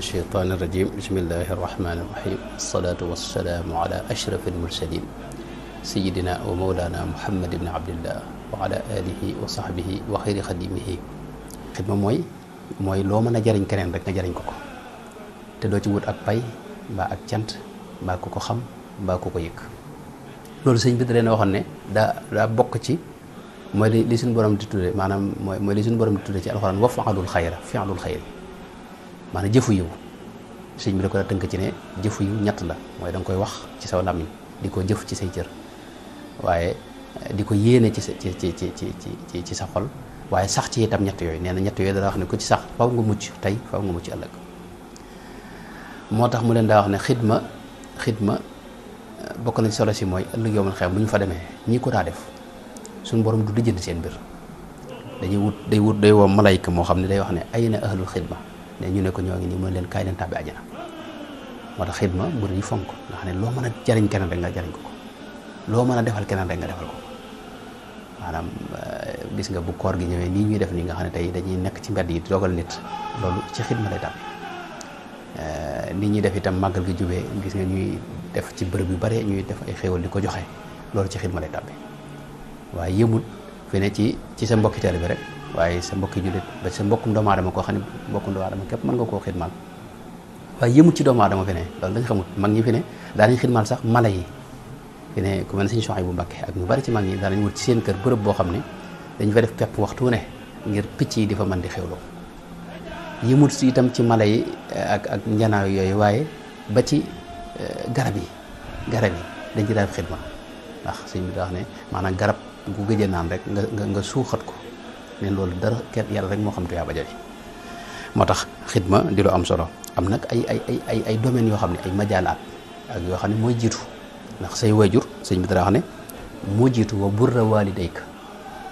الشيطان الرجيم بسم الله الرحمن الرحيم الصلاة والسلام على أشرف المرسلين سيدنا ومولانا محمد بن عبد الله وعلى آله وصحبه وخير خديمه xidma mooy loo mën a jariñ keneen rek nga jariñ ko te doo ci wut ak pay mbaa ak cant mbaa ku ko xam mbaa ku ko yëg loolu sëñ bi da leen waxoon ne daa bokk ci mooy li suñu borom di tudde maanaam mooy li suñu borom di tudde ci alxuraan wa fa'alul xayra fi'lul xayri maanaam jëfu yiw sëñ bi da ko daa tënk ci ne jëfu yiw ñett la mooy da nga koy wax ci saw làmmiñ di ko jëf ci say cër waaye di ko yéene ci sa ci sa xol waaye sax ci itam ñett yooyu nee na ñett yooyu dana wax ne ku ci sax faw nga mucc tey faw nga mucc ëllëg moo tax mu leen daa wax ne xidma bokk na ci solo si mooy ëllëg yowmal xew bu ñu fa demee ñi ko daa def suñu borom du lijjanti seen mbir day woo malayka moo xam ne day wax ne ayna ahlul xidma ne ñu ne ko ñoo ngi nii mën leen kaay leen tàbbi àjjana moo tax xidma murid yi fonk nga xam ne loo mën a jariñ keneen rek nga jariñ ko loo mën a defal keneen rek nga defal ko maanaam gis nga bu koor gi ñëwee nii ñuy def nii nga xam ne tey dañuy nekk ci mbedd yi di dogal nit loolu ci xidma lay tàbbi nit ñi def itam màggal gi jubee gis nga ñuy def ci bërëb yu bare ñuy def ay xéewal di ko joxe loolu ci xidma lay tàbbi waaye yëmul fi ne ci sa mbokki taalibe bi rek waaye sa mbokki jullit ba sa mbokkum doomu aadama koo xam ne mbokkum doomu aadama képp mën nga koo xidmaal waaye yëmul ci doomu aadama fi ne loolu dañ xamut mag ñi fi ne daanañ xidmaal sax mala yi fi ne ku mel ne Sëñ Suhaybu Mbàkke ak ñu bari ci mag ñi daanañ wut ci seen kër bërëb boo xam ne dañu fa def pepp waxtu ne ngir picc yi di fa mën di xewloo yëmut si itam ci mala yi ak njanaaw yooyu waaye ba ci garab yi dañ ci daal xidma ndax sëñ bi da wax ne maanaam garab gu gëj a naan rek nga suuxat ko ne loolu dara kenn yàlla rek moo xam te yaa ba jafe moo tax xidma di lu am solo am nag ay domaines yoo xam ne ay majaalaat ak yoo xam ne mooy jiitu ndax say wayjur sëñ bi dara wax ne moo jiitu wa burra walidayka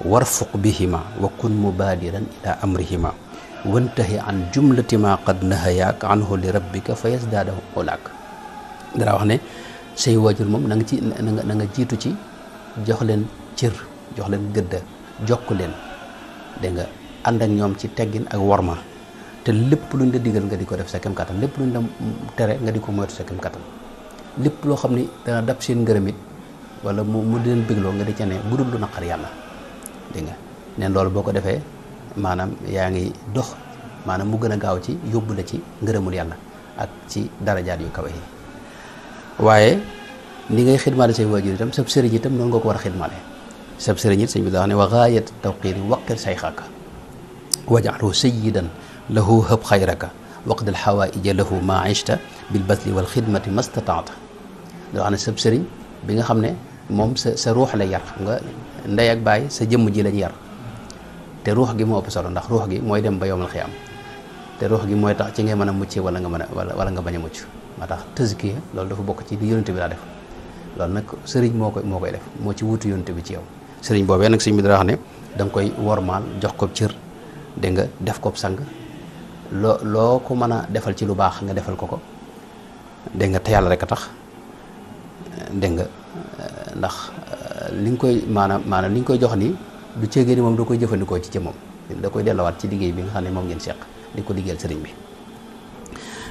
warfuq bihima wa kun mubadiran ila amrihima wantahi an jumlati ma qad nahayaak anhu li rabbika fa yasdaada ulaak dara wax ne say wayjur moom na nga jiitu ci jox leen cër jox leen gëdda jokk leen dégg nga ànd ak ñoom ci teggin ak worma te lépp luñ la digal nga di ko def sa kem kattan lépp luñ la tere nga di ko moytu sa kem kattan lépp loo xam ni dana dab seen ngërëm it wala mu di leen bégloo nga di ca ne bu dul lu naqar yàlla dégg nga neen loolu boo ko defee maanaam yaa ngi dox maanaam mu gën a gaaw ci yóbbu la ci ngërëmul yàlla ak ci darajaat yu kawe yi waaye ni ngay xidmaale say waajur itam sab sëriñ itam noonu nga ko war a xidmaale sab sëriñ it sëñ bi daa wax ne wa gaayat tawqiiri waqir sayxaka waj'alhu sayyidan lahu hëb xayraka waqdal xawaaija lahu ma ishta bil basli wal xidmati mastataata da wax ne sab sëriñ bi nga xam ne moom sa ruux lay yar xam nga ndey ak baay sa jëmm ji lañ yar te ruux gi moo ëpp solo ndax ruux gi mooy dem ba yowmal xiyaam te ruux gi mooy tax ci ngay mën a muccee wala nga bañ a mucc moo tax tëskiya loolu dafa bokk ci li yonent bi daa def loolu nag sëriñ moo koy def moo ci wutu yonent bi ci yow sëriñ boobee nag sëñ bi dara wax ne da nga koy wormaal jox ko cër dégg nga def ko sang loo ko mën a defal ci lu baax nga defal ko dégg nga te yàlla rek a tax dégg nga ndax li nga koy maanaam li nga koy jox nii du ceegee ni moom da koy jëfandikoo ci moom da koy delluwaat ci liggéey bi nga xam ne moom ngeen seq di ko liggéeyal sëriñ bi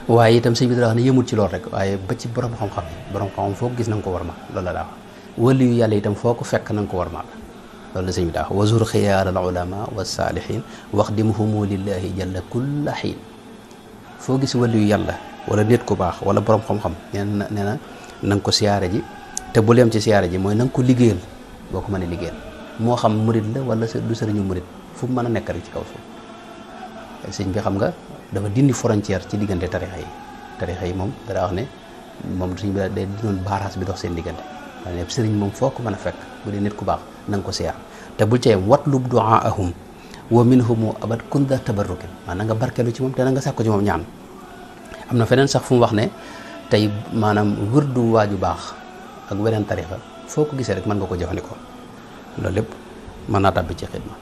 waaye itam sëñ bi dara wax ne yëmul ci loolu rek waaye ba ci borom xam-xam foo ko gis na nga ko war ma loolu la daa wax wali yu yàlla itam foo ko fekk na nga ko war ma loolu la sëñ bi daa wax wazur xiyaar al ulama wa saalihin waxdimhumu lillahi jalla kulla xiin foo gis wali yu yàlla wala nit ku baax wala borom xam-xam nee na na nga ko siyaare ji te bu leem ci siyaare ji mooy na nga ko liggéeyal boo ko mënee liggéeyal moo xam murid la wala du sëriñu murid fu mu mën a nekk rek ci kaw suuf sëñ bi xam nga dafa dindi frontière ci diggante tarixa yi moom dara wax ne moom sëñ bi day dinoon baaraas bi dox seen diggante waaye sëriñ moom foo ko mën a fekk bu dee nit ku baax na nga ko siyaar te bul ca yem watlub duaahum wa minhumu abad kunda tabarrukin maanaam nga barkeelu ci moom te na nga sàkku ci moom ñaan am na feneen sax fu mu wax ne tey maanaam wërdu waaju baax ak weneen tarixa foo ko gisee rek mën nga ko jëfandikoo loolu lépp mën naa tàbbi ci xidma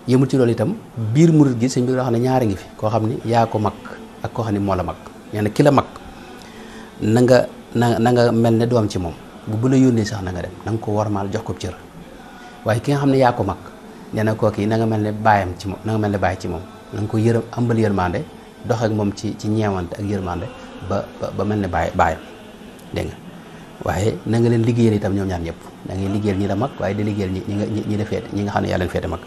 yëmul ci loolu itam biir murid gi sëñ bi wax ne ñaari ngi fi koo xam ni yaa ko mag ak koo xam ni moo la mag nee na ki la mag na nga mel ne doom ci moom bu la yónnee sax na nga dem na nga ko warmaal jox ko cër waaye ki nga xam ne yaa ko mag nee na kooki na nga mel ne baayam ci moom na nga mel ne baay ci moom na nga ko ëmbal yërmande dox ak moom ci ñeewante ak yërmande ba mel ne baayam dégg nga waaye na nga leen liggéeyal itam ñoom ñaar ñëpp da ngay liggéeyal ñi la mag waaye di liggéeyal ñi la féete ñi nga xam ne yaa leen féete mag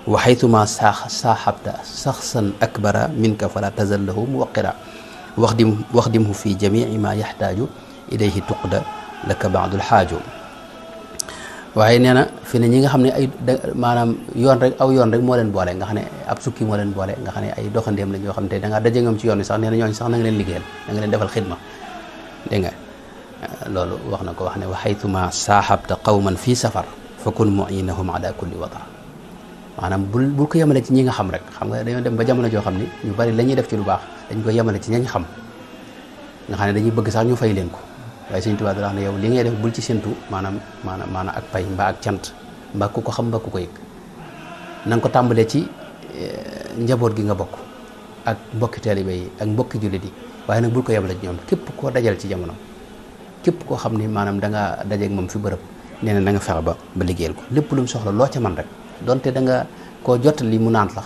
wa haytuma saaxabta saxsan akbara minka fala tazal lahu muwaqira waxdimhu fi jamii ma yaxtaaju ilayhi tuqda laka baadul xaaju waaye nee na fi ne ñi nga xam ne maanaam aw yoon rek moo leen boole nga xam ne ab sukki moo leen boole nga xam ne ay doxandéem lañ yoo xam te da ngaa daje ñoom ci yoon wi sax nee na ñooñu sax na nga leen liggéeyal na nga leen defal xidma dégg nga loolu wax na ko wax ne wa haytuma saaxabta qawman fii safar fa kun muinahum ala kulli watar maanaam bul ko yemale ci ñi nga xam rek xam nga dañoo dem ba jamono joo xam ni ñu bari la ñuy def ci lu baax dañ ko yemale ci ñañ xam nga xam ne dañuy bëgg sax ñu fay leen ko waaye Sëñ Tuubaa da wax ne yow li ngay def bul ci séntu maanaam ak pay mbaa ak cant mbaa ku ko xam mbaa ku ko yëg na nga ko tàmbalee ci njaboot gi nga bokk ak mbokki taalibe yi ak mbokki jullit yi waaye nag bul ko yemale ci ñoom képp koo dajal ci jamono képp koo xam ni maanaam da nga dajeeg moom fi bërëb nee na na nga fexe ba liggéeyal ko lépp lu mu soxla loo ca man rek donte da nga koo jottali mu naan la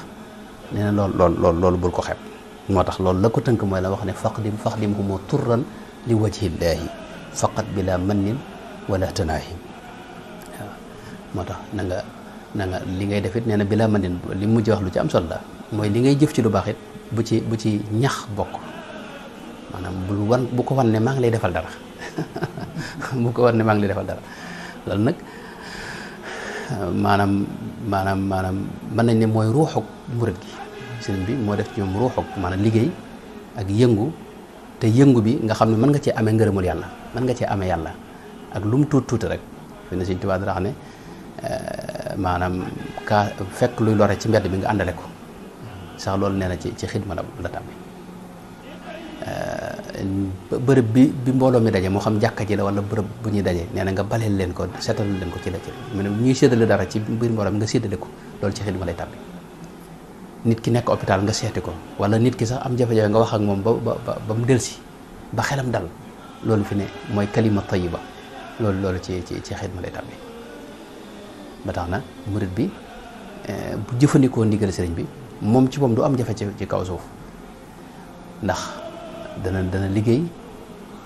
nee na loolu bul ko xeeb moo tax loolu la ko tënk mooy la wax ne faqdim humoo turran li wajhillaahi faqat bila mannin wala tanaahi waaw moo tax na nga li ngay def it nee na bila mannin li mujj wax lu ci am solo la mooy li ngay jëf ci lu baax it bu ci ñax bokk maanaam bu ko wan ne maa ngi lay defal dara bu ko wan ne maa ngi lay defal dara loolu nag maanaam mën nañ ne mooy ruuxuk murit gi sëriñ bi moo def ci ñoom ruuxuk maanaam liggéey ak yëngu te yëngu bi nga xam ne mën nga cee amee ngërëmul yàlla mën nga cee amee yàlla ak lu mu tuuti rek fi ne Sëriñ Tuubaa dara xam ne maanaam fekk luy lore ci mbedd bi nga àndale ko sax loolu nee na ci xidma la tàmbi bërëb bi mbooloo mi daje moo xam jàkka ji la wala bërëb bu ñuy daje nee na nga baleel leen ko seetal leen ko ci la mu ne ñuy séddale dara ci biir mbooloo mi nga séddale ko loolu ci xidma lay tàbbi nit ki nekk hôpital nga seeti ko wala nit ki sax am jafe-jafe nga wax ak moom ba mu delsi ba xelam dal loolu fi ne mooy kalima tayiba loolu ci xidma lay tàbbi ba tax na murit bi bu jëfandikoo ndigal sëriñ bi moom ci moom du am jafe ci kaw suuf ndax dana liggéey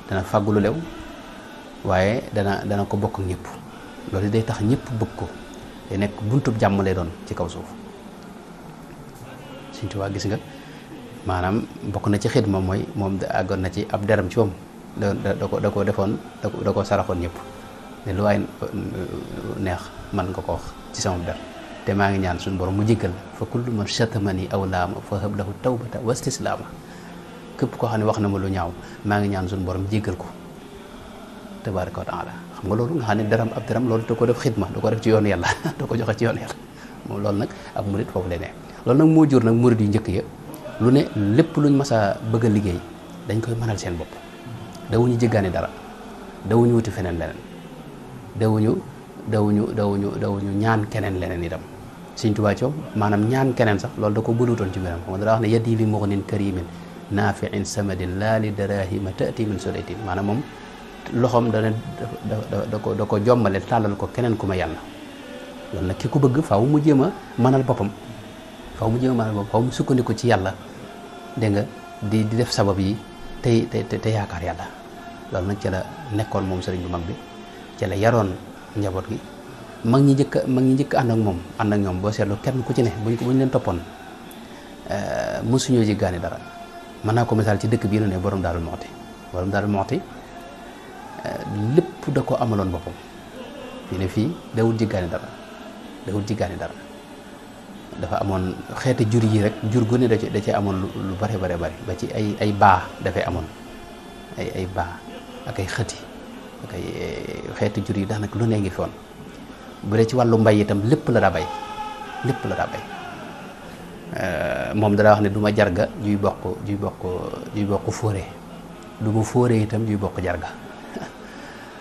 dana fàggu lu lew waaye dana ko bokk ak ñëpp loolu day tax ñëpp bëgg ko day nekk buntub jàmm lay doon ci kaw suuf Sëñ Tuubaa gis nga maanaam bokk na ci xidma mooy moom àggoon na ci ab deram ci moom da ko defoon da ko saraxoon ñëpp ne lu waay neex man nga ko wax ci sama der te maa ngi ñaan suñu borom mu jéggal fa kullu man chatamani aw laama fa hab lahu tawbata wa istislaama képp koo xam ne wax na ma lu ñaaw maa ngi ñaan suñu borom jéggal ko tabaaraka wa taala xam nga loolu nga xam ne ab deram loolu da ko def xidma da ko def ci yoonu yàlla da ko joxe ci yoonu yàlla moom loolu nag ab murit foofu lay ne loolu nag moo jur nag murit yu njëkk ya lu ne lépp luñ mas a bëgg a liggéey dañ koy mënal seen bopp dawuñu jéggaani dara dawuñu wuti feneen leneen dawuñu ñaan keneen leneen itam Sëñ Tuubaa ci maanaam ñaan keneen sax loolu da ko bëlutoon ci mbiram xam nga dara wax ne yadi li mughnin karimin naafiin samadin laa li darahima taati min sudaytin maanaam moom loxoom da ko jommale tàllal ko keneen ku ma yàlla loolu nag ki ko bëgg faaw mu jéem a mënal boppam faaw mu sukkandiku ci yàlla dégg nga di def sabab yi te yaakaar yàlla loolu nag ci la nekkoon moom sëriñ bu mag bi ci la yaroon njaboot gi mag ñi njëkk ànd ak moom ànd ak ñoom boo seetlu kenn ku ci ne buñ leen toppoon mosuñoo jéggaani dara mën naa ko misaal ci dëkk bii nu ne borom Daaru Muxti lépp da ko amaloon boppam fii dawul jéggaani dara dafa amoon xeeti jur yi rek jur gu ne da cee amoon lu bare ba ci ay baa dafay amoon ay baa ak ay xëti ak ay xeeti jur yi daanaka lu ne ngi fi woon bu dee ci wàllu mbay itam lépp la daa bay moom dara wax ne du ma jarga juy bokk fóore du ma fóore itam juy bokk jarga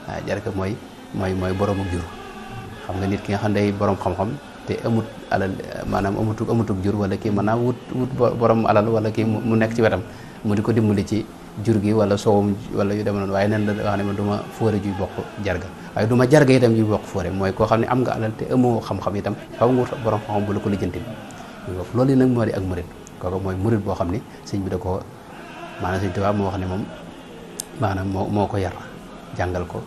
waaw jarga mooy boroomu jur xam nga nit ki nga xam ne day borom xam-xam te amut alal maanaam amutug jur wala kii mën naa wut borom alal wala kii mu nekk ci wetam mu di ko dimbali ci jur gi wala soowum wala yu deme noonu waaye nen la wax ne ma du ma fóore juy bokk jarga waaye du ma jarga itam juy bokk fóore mooy koo xam ne am nga alal te amoo xam-xam itam xaw nga wut borom xam-xam bu la ko lijjanti loolu nag moo di ak murit kooku mooy murid boo xam ni sëñ bi da ko maanaam sëñ Tuubaa moo wax ne moom maanaam moo ko yar jàngal ko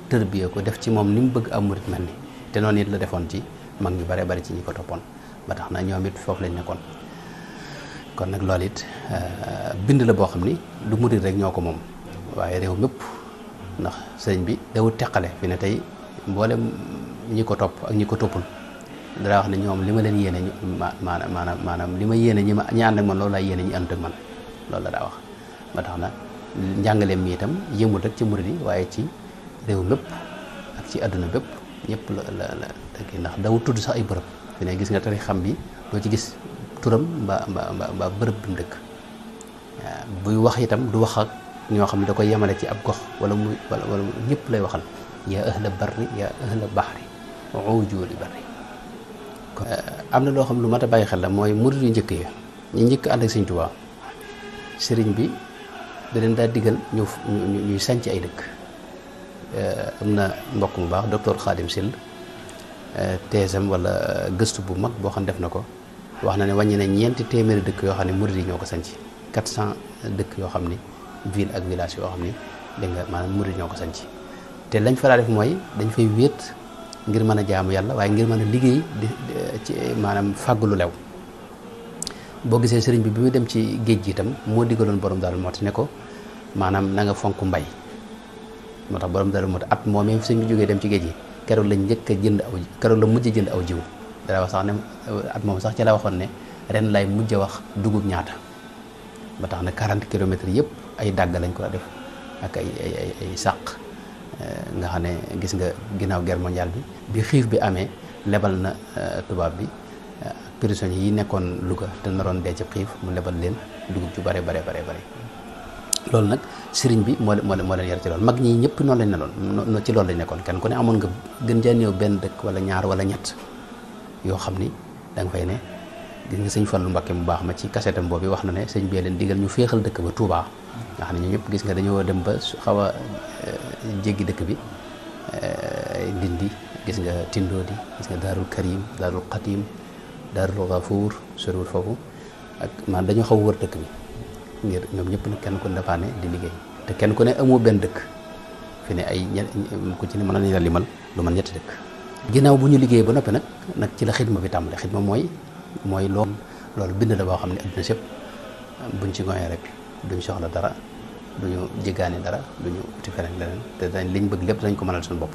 tërbiye ko def ci moom ni mu bëgg am murid mel ni te noonu it la defoon ci mag ñu bare bari ci ñi ko toppoon ba tax na ñoom it foofu lañ nekkoon. kon nag loolu it bind la boo xam ni du murid rek ñoo ko moom waaye réew mépp ndax sëriñ bi dawut teqale fi ne tey mboolem ñi ko topp ak ñi ko toppul dara wax ne ñoom li ma leen yéene maanaam li ma yéene ñi ànd ak man loolu laay yéene ñi ànd ak man loolu la daa wax ba tax na njàngaleem mi itam yëmul rek ci murid yi waaye ci réew mépp ak ci àdduna bépp ñëpp la kii ndax dawut tudd sax ay bërëb fi ne gis nga tari xam bi doo ci gis turam mbaa bërëb bi mu dëkk buy wax itam du wax ak ñoo xam ne da koy yemale ci ab gox wala ñëpp lay waxal yaa ahla barri yaa ahla bahri ujuuli barri am na loo xam lu mat a bàyyi xel la mooy murid yu njëkk yi ñu njëkk ànd ak Sëñ Tuubaa sëriñ bi da leen daa digal ñuy sanc ay dëkk am na mbokk mu baax docteur Khadim Sill teesam wala gëstu bu mag boo xam ne def na ko wax na ne wàññi na ñeenti téeméeri dëkk yoo xam ne murid yi ñoo ko sanc 400 dëkk yoo xam ni ville ak village yoo xam ni dégg nga maanaam murid ñoo ko sanc te lañ fa daa def mooy dañ fay wéet ngir mën a jaamu yàlla waaye ngir mën a liggéey ci maanaam fàggulu lew boo gisee sëriñ bi muy dem ci géej gi itam moo digaloon borom Daaru Muxti ne ko maanaam na nga fonk mbay moo tax borom Daaru Muxti at moom sëriñ bi jógee dem ci géej gi keroog lañ njëkk a jënd keroog la mujj jënd aw jiw dara wax sax ne at moom sax ci la waxoon ne ren lay mujj a wax dugub ñaata ba tax na 40 kilomètres yëpp ay dàgg lañ ko la def ak ay sàq nga xam ne gis nga ginnaaw guerre mondiale bi xiif bi amee lebal na tubaab bi prisonniers yi nekkoon Louga te naroon dee ci xiif mu lebal leen dugub ju bare loolu nag sëriñ bi moo leen yar ci loolu mag ñi ñëpp noonu lañ ne loon ci loolu lañ nekkoon kenn ku ne amoon nga gën jaa néew benn dëkk wala ñaar wala ñett yoo xam ni da nga fay ne gis nga sëñ Fallu Mbakke mu baax ma ci kasetam boobu wax na ne sëñ bee leen digal ñu féexal dëkk ba Touba nga xam ne ñu ñëpp gis nga dañoo dem ba xaw a jéggi dëkk bi Ndindi gis nga Tindoodi gis nga Daarul Karim Daarul Qatim Daarul Gafuur soriwul foofu ak man dañoo xaw wër dëkk bi ngir ñoom ñëpp nag kenn ku ne dafa ne di liggéey te kenn ku ne amoo benn dëkk fi ne ay ku ci ne mën nañu la limal lu man ñetti dëkk ginnaaw bu ñu liggéey ba noppi nag ci la xidma bi tàmbale xidma mooy loolu bind la boo xam ne adduna sépp buñ ci ngoyee rek duñ soxla dara duñu jéggaani dara duñu uti feneen leneen te dañ liñ bëgg lépp dañ ko mënal suñu bopp